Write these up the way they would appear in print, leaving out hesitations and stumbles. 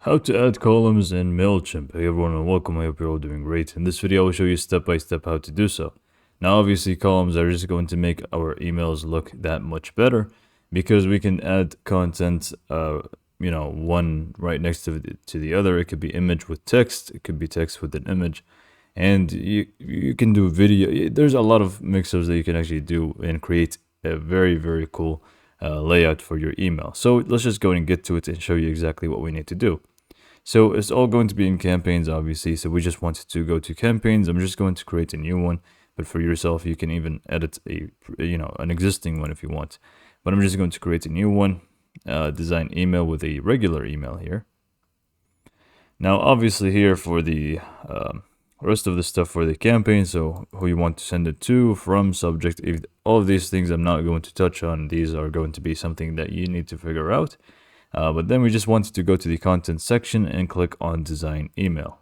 How to add columns in Mailchimp. Hey everyone and welcome, I hope you're all doing great. In this video I will show you step by step how to do so. Now obviously columns are just going to make our emails look that much better because we can add content, one right next to the other. It could be image with text, it could be text with an image, and you can do video. There's a lot of mixers that you can actually do and create a very cool layout for your email. So let's just go and get to it and show you exactly what we need to do. So it's all going to be in campaigns, obviously. So we just wanted to go to campaigns. I'm just going to create a new one, but for yourself, you can even edit an existing one if you want. But I'm just going to create a new one, design email with a regular email here. Now, obviously here for the rest of the stuff for the campaign, so who you want to send it to, from, subject, all of these things I'm not going to touch on. These are going to be something that you need to figure out. But then we just wanted to go to the content section and click on design email.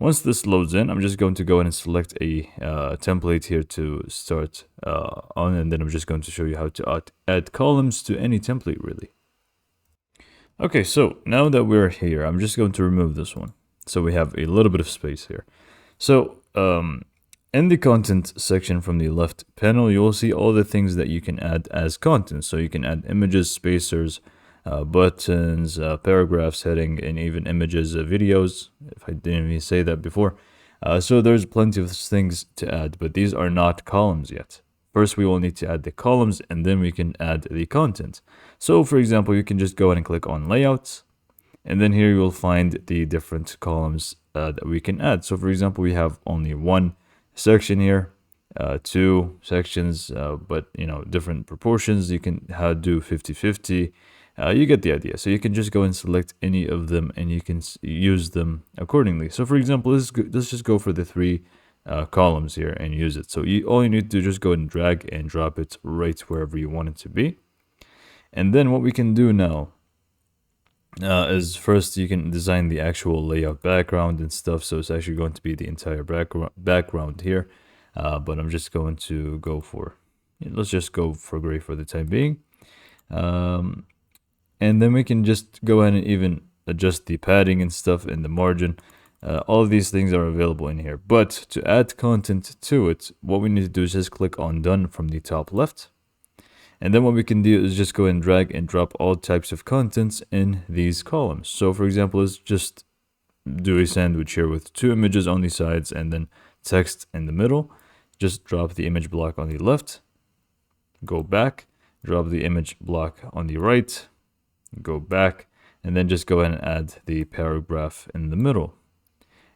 Once this loads in, I'm just going to go ahead and select a template here to start on, and then I'm just going to show you how to add columns to any template really. Okay, so now that we're here, I'm just going to remove this one. So we have a little bit of space here. So in the content section from the left panel, you will see all the things that you can add as content. So you can add images, spacers, buttons, paragraphs, heading, and even images, videos, if I didn't even say that before. So there's plenty of things to add, but these are not columns yet. First, we will need to add the columns, and then we can add the content. So for example, you can just go ahead and click on layouts, and then here you will find the different columns that we can add. So for example, we have only one section here, two sections, but different proportions. You can do 50-50. You get the idea. So you can just go and select any of them and you can use them accordingly. So for example, let's just go for the three columns here and use it. So all you need to do is just go and drag and drop it right wherever you want it to be. And then what we can do now is first you can design the actual layout background and stuff. So it's actually going to be the entire background here. But I'm just going to go for, let's just go for gray for the time being. And then we can just go ahead and even adjust the padding and stuff in the margin. All of these things are available in here. But to add content to it, what we need to do is just click on done from the top left. And then what we can do is just go and drag and drop all types of contents in these columns. So for example, let's just do a sandwich here with two images on the sides and then text in the middle. Just drop the image block on the left, go back, drop the image block on the right, go back, and then just go ahead and add the paragraph in the middle.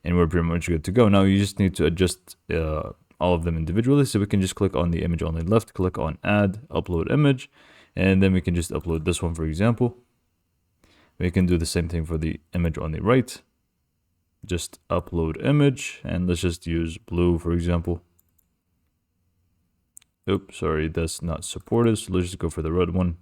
And we're pretty much good to go. Now you just need to adjust all of them individually. So we can just click on the image on the left, click on add, upload image, and then we can just upload this one, for example. We can do the same thing for the image on the right. Just upload image, and let's just use blue, for example. Oops, sorry, that's not supported. So let's just go for the red one.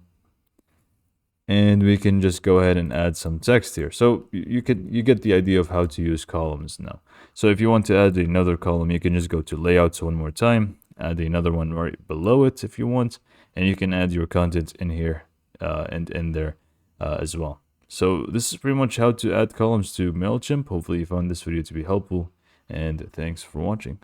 And we can just go ahead and add some text here. So you get the idea of how to use columns now. So if you want to add another column, you can just go to layouts one more time, add another one right below it if you want, and you can add your content in here and in there as well. So this is pretty much how to add columns to Mailchimp. Hopefully you found this video to be helpful, and thanks for watching.